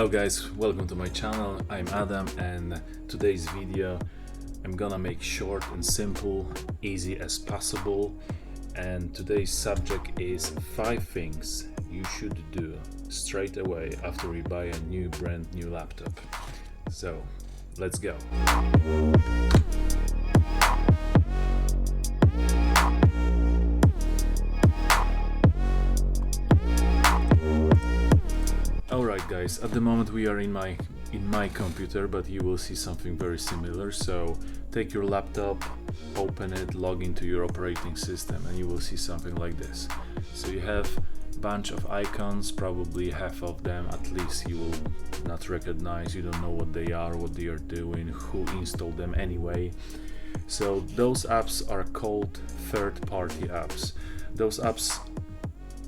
Hello guys, welcome to my channel. I'm Adam, and today's video I'm gonna make short and simple, easy as possible. And today's subject is 5 things you should do straight away after you buy a brand new laptop. So let's go. Alright guys, at the moment we are in my computer, but you will see something very similar. So take your laptop, open it, log into your operating system, and you will see something like this. So you have a bunch of icons, probably half of them at least you will not recognize, you don't know what they are doing, who installed them anyway. So those apps are called third-party apps. Those apps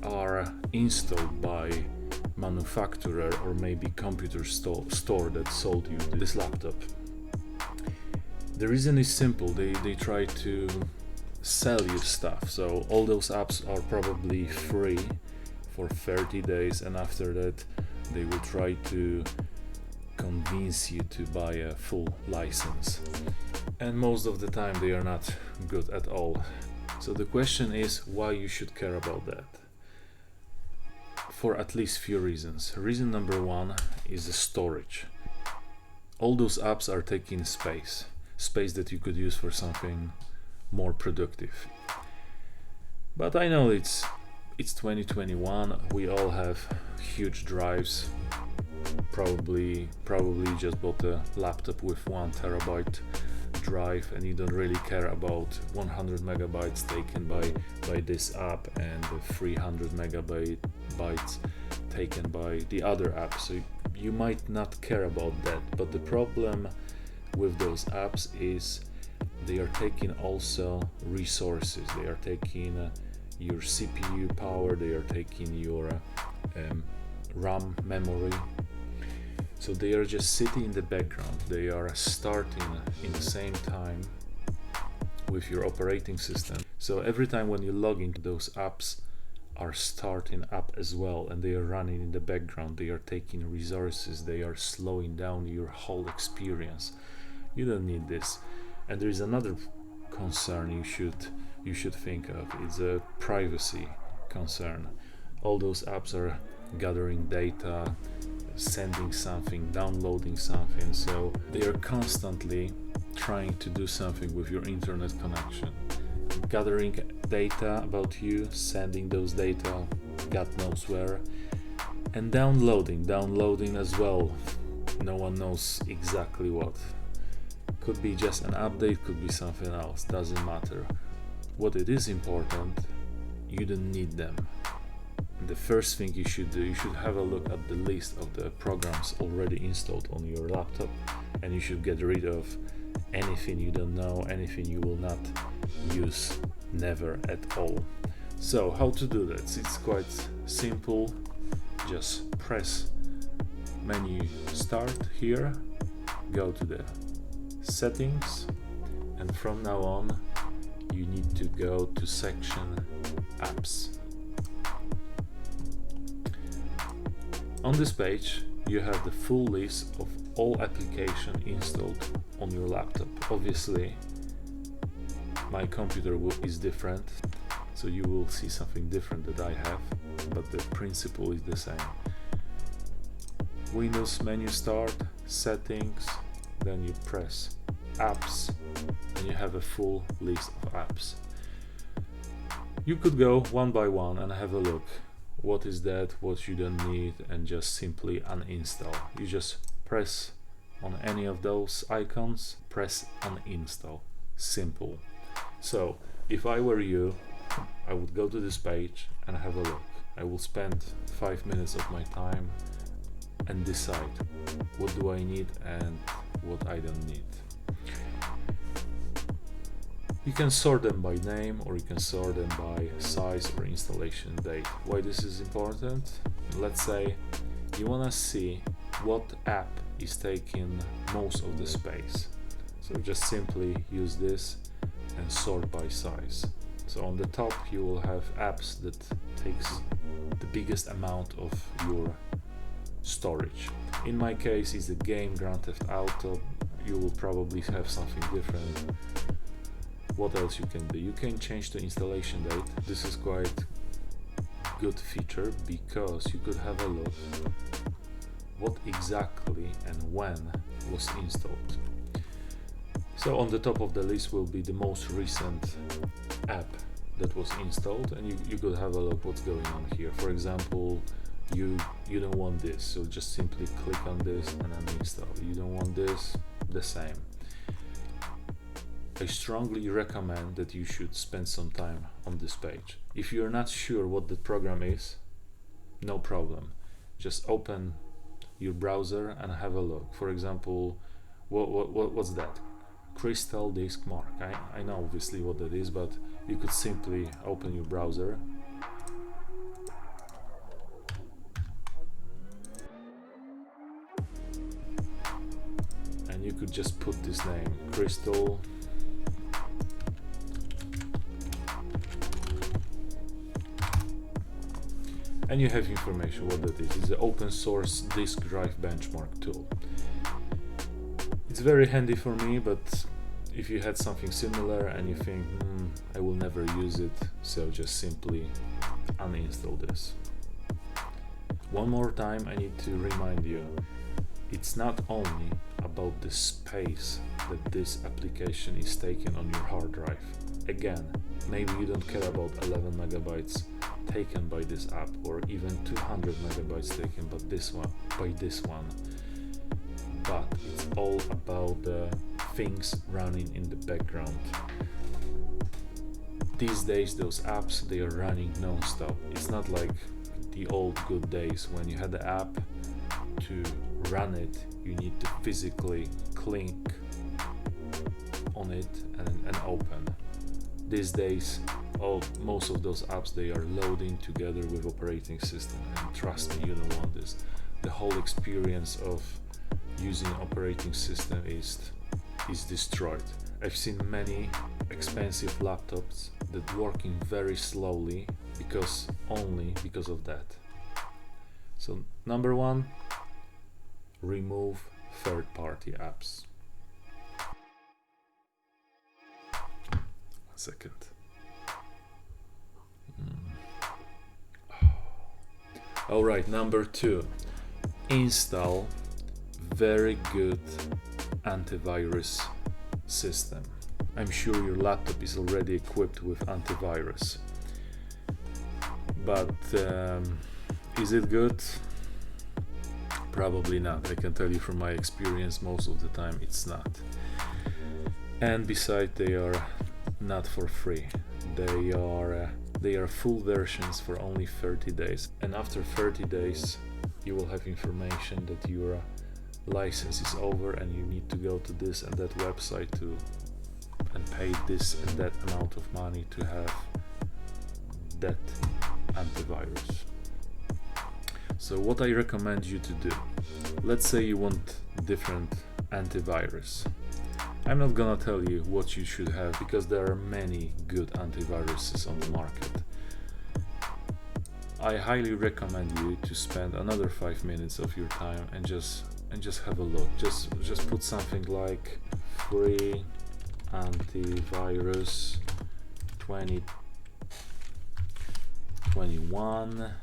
are installed by manufacturer or maybe computer store that sold you this laptop. The reason is simple, they try to sell you stuff. So all those apps are probably free for 30 days, and after that they will try to convince you to buy a full license, and most of the time they are not good at all. So the question is why you should care about that. For at least few reasons. Reason number one is the storage. All those apps are taking space that you could use for something more productive. But I know it's 2021, we all have huge drives. Probably just bought a laptop with 1 terabyte drive, and you don't really care about 100 megabytes taken by this app and the 300 megabytes taken by the other app. So you might not care about that, but the problem with those apps is they are taking also resources. They are taking your CPU power, they are taking your RAM memory. So they are just sitting in the background. They are starting in the same time with your operating system. So every time when you log into, those apps are starting up as well, and they are running in the background. They are taking resources. They are slowing down your whole experience. You don't need this. And there is another concern you should think of. It's a privacy concern. All those apps are gathering data, sending something, downloading something, so they are constantly trying to do something with your internet connection, gathering data about you, sending those data God knows where, and downloading as well. No one knows exactly what. Could be just an update, could be something else, doesn't matter. What it is important, you don't need them. The first thing you should do, you should have a look at the list of the programs already installed on your laptop, and you should get rid of anything you don't know, anything you will not use never at all. So how to do that? It's quite simple. Just press menu start here, go to the settings, and from now on you need to go to section apps. On this page, you have the full list of all applications installed on your laptop. Obviously, my computer is different, so you will see something different that I have, but the principle is the same. Windows menu start, settings, then you press apps, and you have a full list of apps. You could go one by one and have a look. What is that, what you don't need, and just simply uninstall. You just press on any of those icons, press uninstall. Simple. So if I were you, I would go to this page and have a look. I will spend 5 minutes of my time and decide what do I need and what I don't need. You can sort them by name, or you can sort them by size or installation date. Why this is important? Let's say you want to see what app is taking most of the space. So just simply use this and sort by size. So on the top you will have apps that takes the biggest amount of your storage. In my case, it's a game, Grand Theft Auto. You will probably have something different. What else you can do? You can change the installation date. This is quite good feature because you could have a look what exactly and when was installed. So on the top of the list will be the most recent app that was installed, and you could have a look what's going on here. For example, you don't want this, so just simply click on this and uninstall. You don't want this, the same. I strongly recommend that you should spend some time on this page. If you're not sure what the program is, no problem. Just open your browser and have a look. For example, what's that? Crystal disk mark. I know obviously what that is, but you could simply open your browser and you could just put this name, Crystal, and you have information what that is. It's an open source disk drive benchmark tool. It's very handy for me, but if you had something similar and you think, I will never use it, so just simply uninstall this. One more time, I need to remind you, it's not only about the space that this application is taking on your hard drive. Again, maybe you don't care about 11 megabytes taken by this app, or even 200 megabytes taken by this one, but it's all about the things running in the background. These days those apps, they are running non-stop. It's not like the old good days when you had the app. To run it, you need to physically click on it and open. These days most of those apps, they are loading together with operating system, and trust me, you don't want this. The whole experience of using operating system is destroyed. I've seen many expensive laptops that working very slowly only because of that. So number one, remove third-party apps. 1 second. Alright, number two, install very good antivirus system. I'm sure your laptop is already equipped with antivirus, but is it good? Probably not. I can tell you from my experience, most of the time it's not. And besides, they are not for free. They are full versions for only 30 days, and after 30 days you will have information that your license is over and you need to go to this and that website and pay this and that amount of money to have that antivirus. So what I recommend you to do, let's say you want different antivirus. I'm not gonna tell you what you should have because there are many good antiviruses on the market. I highly recommend you to spend another 5 minutes of your time and just have a look. Just put something like free antivirus 2021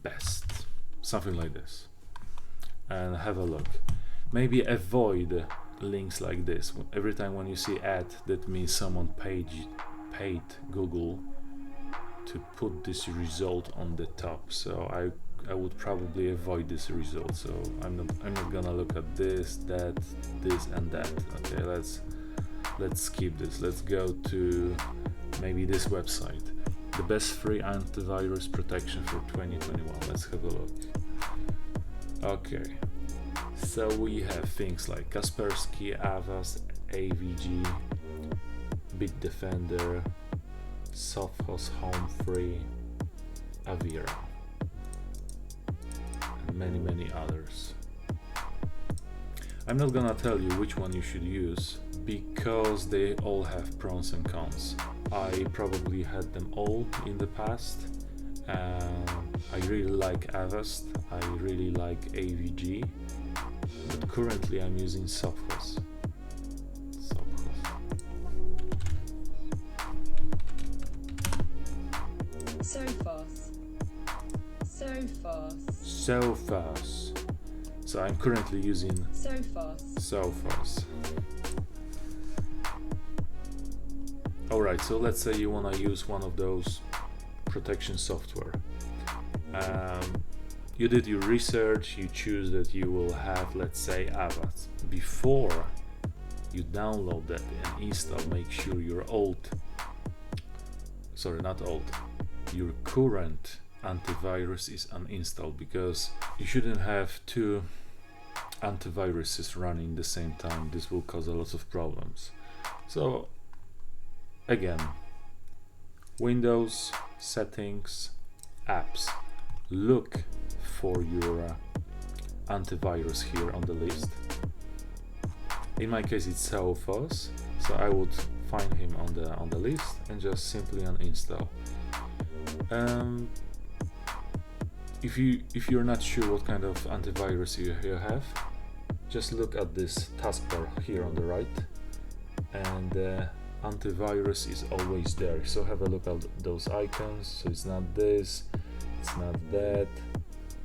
best, something like this, and have a look. Maybe avoid links like this. Every time when you see ad, that means someone paid Google to put this result on the top. So I would probably avoid this result. So I'm not gonna look at this, that, this and that. Okay, let's skip this. Let's go to maybe this website. The best free antivirus protection for 2021. Let's have a look. Okay, so we have things like Kaspersky, Avast, AVG, Bitdefender, Sophos Home Free, Avira, and many others. I'm not gonna tell you which one you should use because they all have pros and cons. I probably had them all in the past, I really like Avast, I really like AVG, but currently I'm using Sophos. Sophos. So I'm currently using Sophos. Alright, so let's say you want to use one of those protection software. You did your research, you choose that you will have, let's say, Avast. Before you download that and install, make sure your your current antivirus is uninstalled, because you shouldn't have two antiviruses running at the same time. This will cause a lot of problems. So again, Windows, settings, apps, look for your antivirus here on the list. In my case it's Sophos, so I would find him on the list and just simply uninstall. If you're not sure what kind of antivirus you have, just look at this taskbar here on the right, and antivirus is always there. So have a look at those icons. So it's not this, it's not that.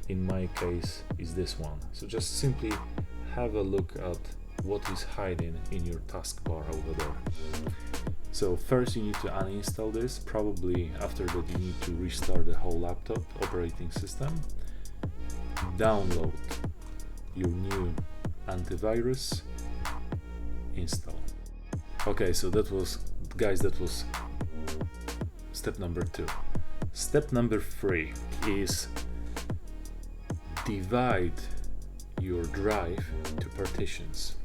In my case, is this one. So just simply have a look at what is hiding in your taskbar over there. So first you need to uninstall this. Probably after that you need to restart the whole laptop operating system. Download your new antivirus, install. Okay, so that was, guys, that was step number 2. Step number 3 is divide your drive to partitions.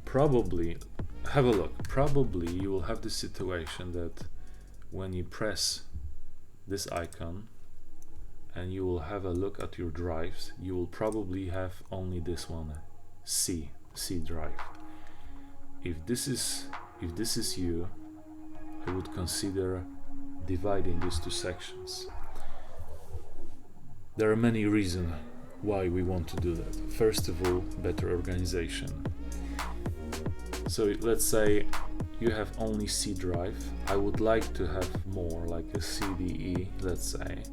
Probably, have a look, probably you will have the situation that when you press this icon and you will have a look at your drives, you will probably have only this one, C drive. If this is you, I would consider dividing these two sections. There are many reasons why we want to do that. First of all, better organization. So let's say you have only C drive. I would like to have more, like a CDE, let's say.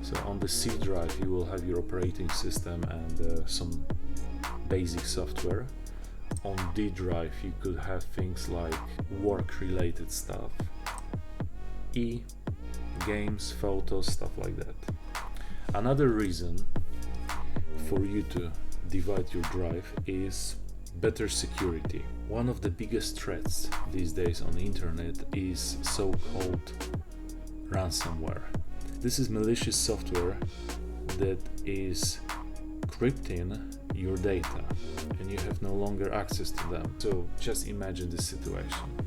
So on the C drive you will have your operating system and some basic software. On D drive you could have things like work related stuff, E, games, photos, stuff like that. Another reason for you to divide your drive is better security. One of the biggest threats these days on the internet is so-called ransomware. This is malicious software that is encrypting your data and you have no longer access to them. So just imagine this situation.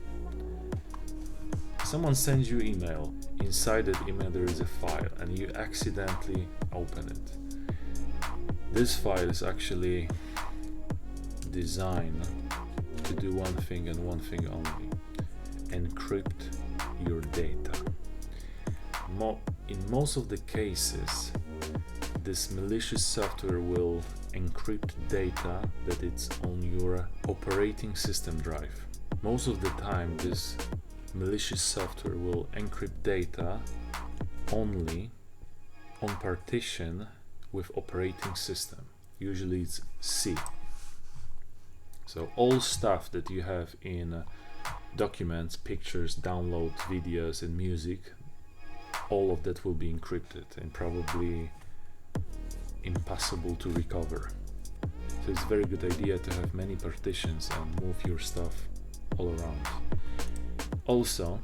Someone sends you email. Inside that email there is a file and you accidentally open it. This file is actually designed to do one thing and one thing only: encrypt your data. In most of the cases, this malicious software will encrypt data that it's on your operating system drive. Most of the time this malicious software will encrypt data only on partition with operating system. Usually it's C. So all stuff that you have in documents, pictures, downloads, videos and music, all of that will be encrypted and probably impossible to recover. So it's a very good idea to have many partitions and move your stuff all around. Also,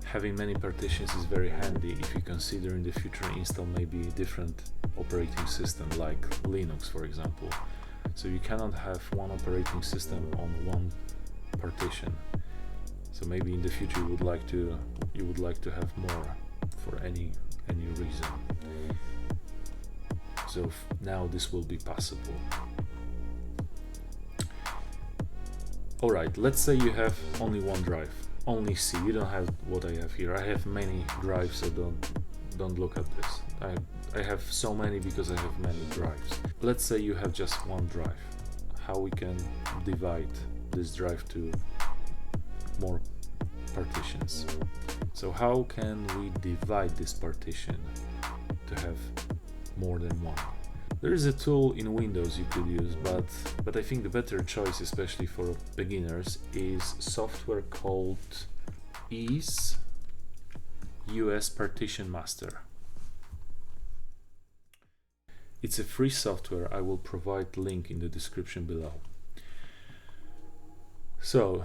having many partitions is very handy if you consider in the future install maybe different operating system like Linux, for example. So you cannot have one operating system on one partition. So maybe in the future you would like to have more for any reason. So now this will be possible. Alright, let's say you have only one drive, only C. You don't have what I have here. I have many drives, so don't look at this. I have so many because I have many drives. Let's say you have just one drive. How we can divide this drive to more partitions. So how can we divide this partition to have more than one? There is a tool in Windows you could use, but I think the better choice, especially for beginners, is software called EaseUS Partition Master. It's a free software. I will provide link in the description below. So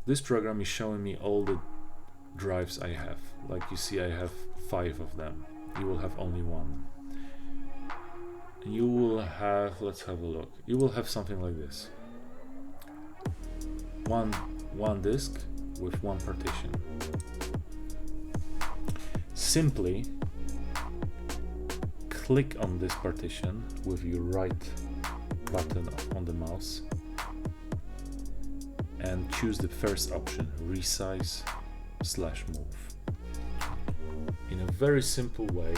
this program is showing me all the drives I have. Like you see, I have 5 of them. You will have only one. And you will have, let's have a look. You will have something like this. One disk with one partition. Simply click on this partition with your right button on the mouse and choose the first option, resize/move. In a very simple way,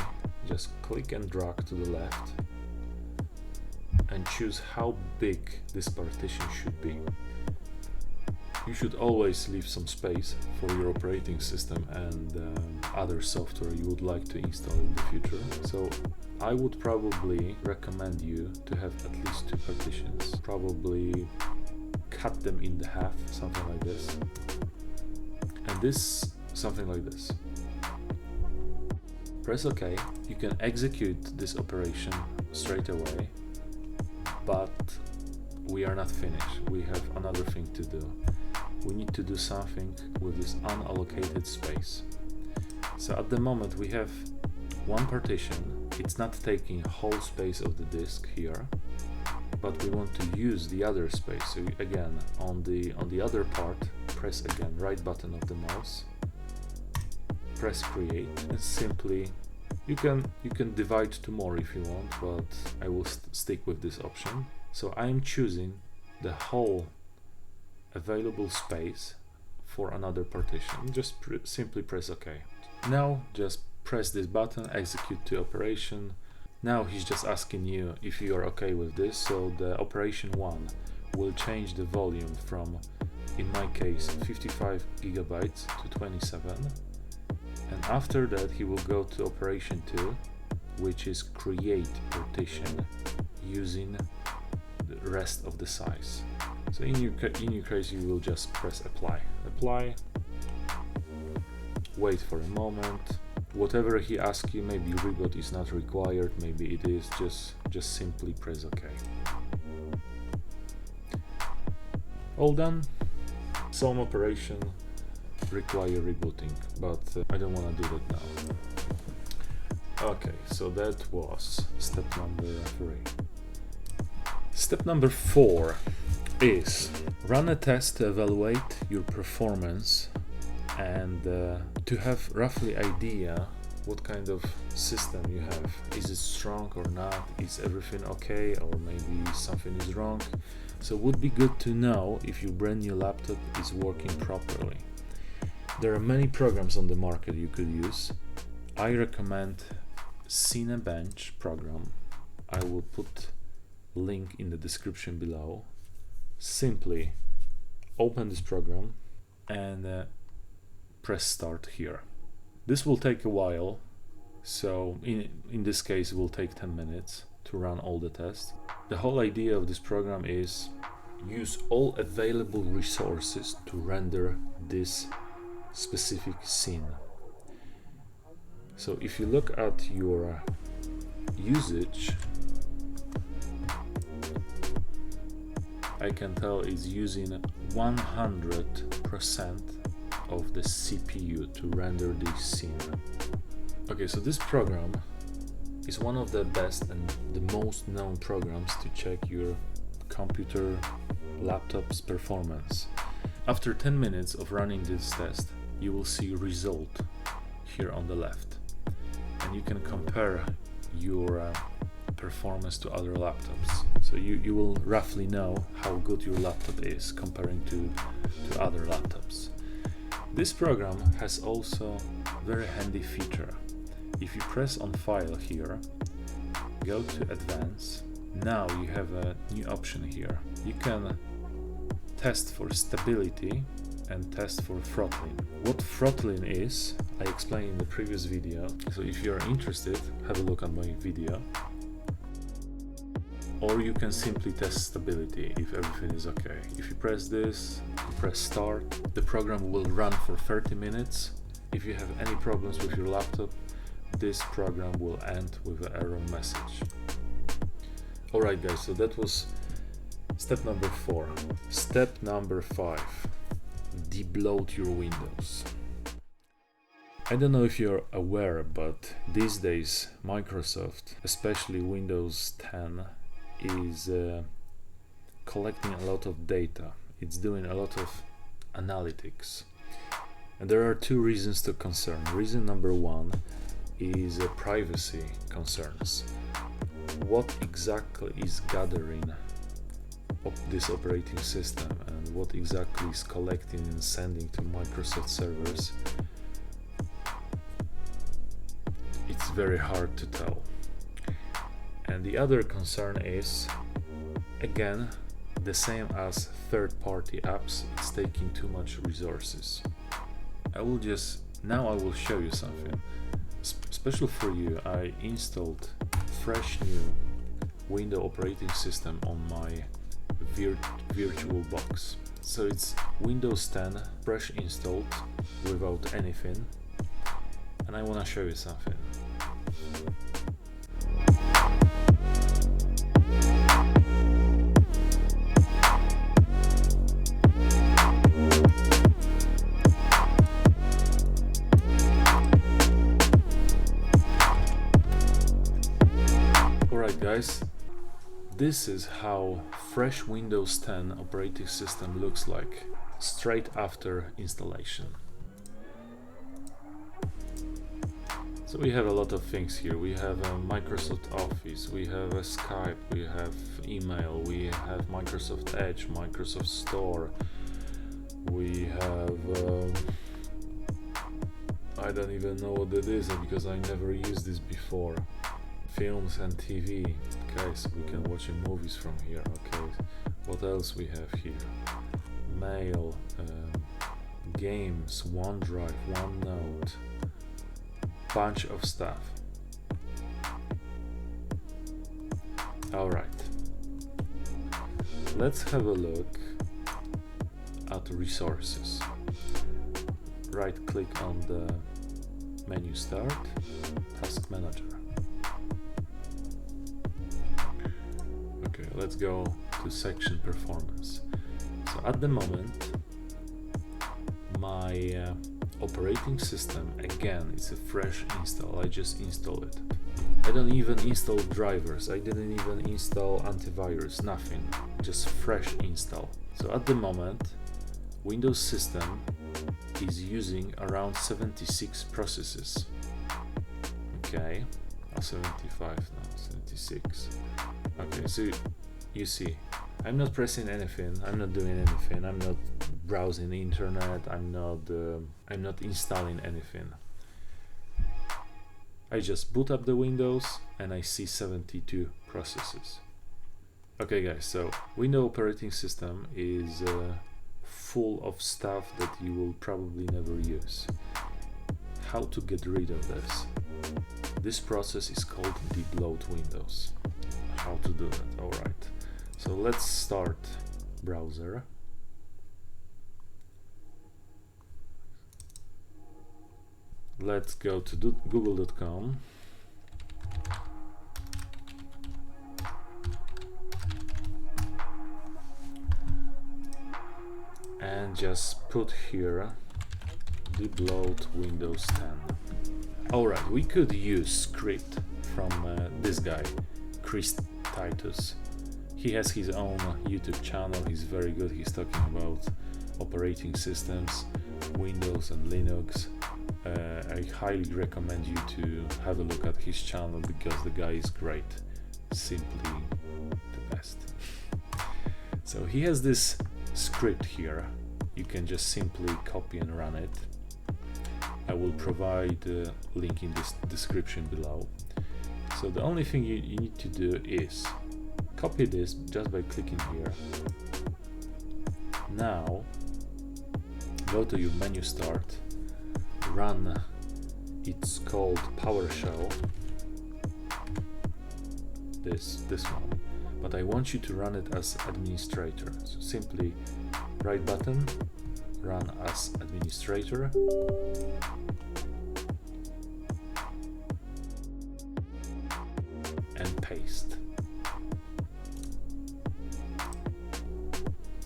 just click and drag to the left and choose how big this partition should be. You should always leave some space for your operating system and other software you would like to install in the future. So I would probably recommend you to have at least 2 partitions. Probably cut them in half, something like this. And this, something like this. Press OK. You can execute this operation straight away, but we are not finished. We have another thing to do. We need to do something with this unallocated space. So at the moment we have one partition. It's not taking whole space of the disk here, but we want to use the other space. So again, on the other part, press again right button of the mouse, press create, and simply you can divide to more if you want, but I will stick with this option. So I'm choosing the whole available space for another partition. Just simply press OK. Now just press this button, execute the operation. Now he's just asking you if you are okay with this. So the operation 1 will change the volume from, in my case, 55 gigabytes to 27. And after that he will go to operation 2, which is create partition using the rest of the size. So in your case you will just press apply. Wait for a moment. Whatever he asks you, maybe reboot is not required, maybe it is, just simply press OK. All done. Some operation require rebooting, but I don't want to do that now. Okay, so that was step number 3. Step number 4 is run a test to evaluate your performance and to have roughly idea what kind of system you have. Is it strong or not? Is everything okay, or maybe something is wrong? So it would be good to know if your brand new laptop is working properly. There are many programs on the market you could use. I recommend Cinebench program. I will put link in the description below. Simply open this program and press start here. This will take a while, so in this case it will take 10 minutes to run all the tests. The whole idea of this program is use all available resources to render this specific scene. So if you look at your usage, I can tell it's using 100% of the CPU to render this scene. Okay, so this program is one of the best and the most known programs to check your computer laptop's performance. After 10 minutes of running this test, you will see result here on the left, and you can compare your performance to other laptops. So you will roughly know how good your laptop is comparing to other laptops. This program has also very handy feature. If you press on File here, go to Advanced, now you have a new option here. You can test for stability and test for throttling. What throttling is, I explained in the previous video, so if you're interested, have a look at my video. Or you can simply test stability if everything is okay. If you press this, you press start, the program will run for 30 minutes. If you have any problems with your laptop, this program will end with an error message. Alright guys, so that was step number 4. Step number 5, debloat your Windows. I don't know if you're aware, but these days Microsoft, especially Windows 10, is collecting a lot of data. It's doing a lot of analytics. And there are 2 reasons to concern. Reason number 1 is privacy concerns. What exactly is gathering this operating system and what exactly is collecting and sending to Microsoft servers? It's very hard to tell. And the other concern is, again, the same as third-party apps, it's taking too much resources. Now I will show you something. Special for you, I installed fresh new Windows operating system on my virtual box. So it's Windows 10 fresh installed without anything, and I want to show you something. Alright guys, this is how fresh Windows 10 operating system looks like straight after installation. So we have a lot of things here. We have Microsoft Office, we have Skype, we have email, we have Microsoft Edge, Microsoft Store, we have I don't even know what that is because I never used this before. Films and TV. Guys, we can watch movies from here. Okay, what else we have here? Mail, games, OneDrive, OneNote, bunch of stuff. Alright, let's have a look at resources. Right click on the menu Start, Task Manager. Okay, let's go to section Performance. So at the moment, my operating system, again, it's a fresh install. I just installed it. I don't even install drivers. I didn't even install antivirus, nothing. Just fresh install. So at the moment, Windows system is using around 76 processes. Okay, 75 now, 76. Okay, so you see, I'm not pressing anything, I'm not doing anything, I'm not browsing the internet, I'm not installing anything. I just boot up the Windows and I see 72 processes. Okay guys, so Windows operating system is full of stuff that you will probably never use. How to get rid of this? This process is called Debloat Windows. How to do that? Alright, so let's start browser. Let's go to google.com. And just put here Debloat Windows 10. Alright, we could use script from this guy, Titus. He has his own YouTube channel, he's very good, he's talking about operating systems, Windows and Linux. I highly recommend you to have a look at his channel because the guy is great, simply the best. So he has this script here, you can just simply copy and run it. I will provide a link in this description below. So the only thing you need to do is copy this just by clicking here. Now go to your menu start, run, it's called PowerShell, this one, but I want you to run it as administrator. So simply right button, run as administrator, and paste.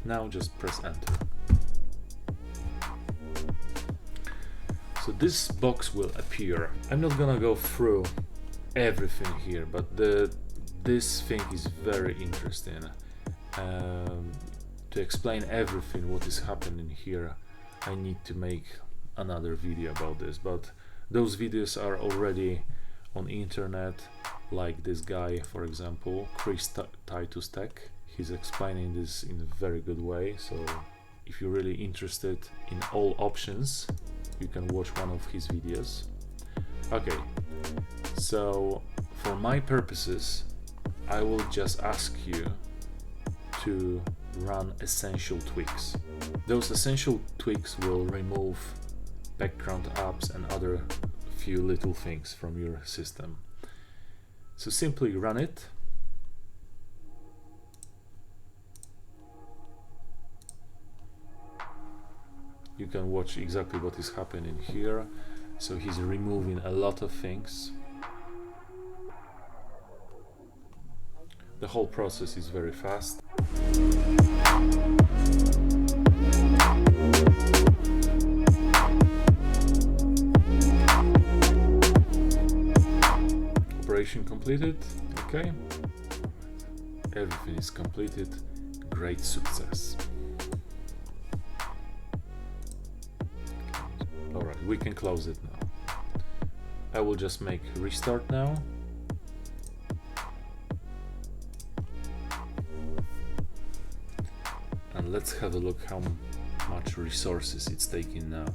Now just press enter. So this box will appear. I'm not gonna go through everything here, but this thing is very interesting. To explain everything what is happening here, I need to make another video about this, but those videos are already on internet, like this guy, for example, Titus Tech. He's explaining this in a very good way, so if you're really interested in all options, you can watch one of his videos. Okay, so for my purposes, I will just ask you to run essential tweaks. Those essential tweaks will remove background apps and other few little things from your system. So simply run it. You can watch exactly what is happening here. So he's removing a lot of things. The whole process is very fast. Operation completed. Okay. Everything is completed. Great success. Alright, we can close it now. I will just make restart now. And let's have a look how much resources it's taking now.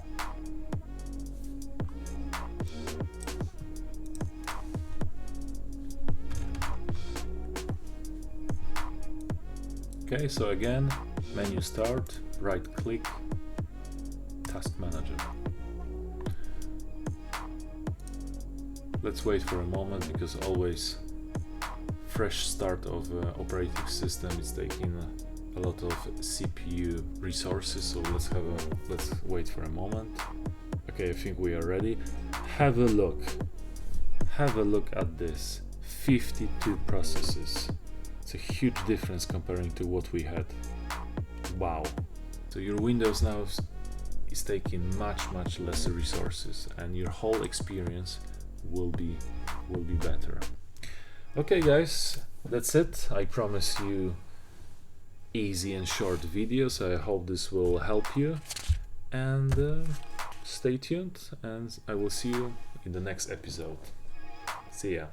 Okay, so again, menu start, right click, task manager. Let's wait for a moment, because always fresh start of operating system is taking a lot of CPU resources, so let's wait for a moment. Okay, I think we are ready. Have a look at this, 52 processes. It's a huge difference comparing to what we had. Wow. So your Windows now is taking much less resources, and your whole experience will be better. Okay guys, that's it. I promise you easy and short videos. I hope this will help you, and stay tuned, and I will see you in the next episode. See ya.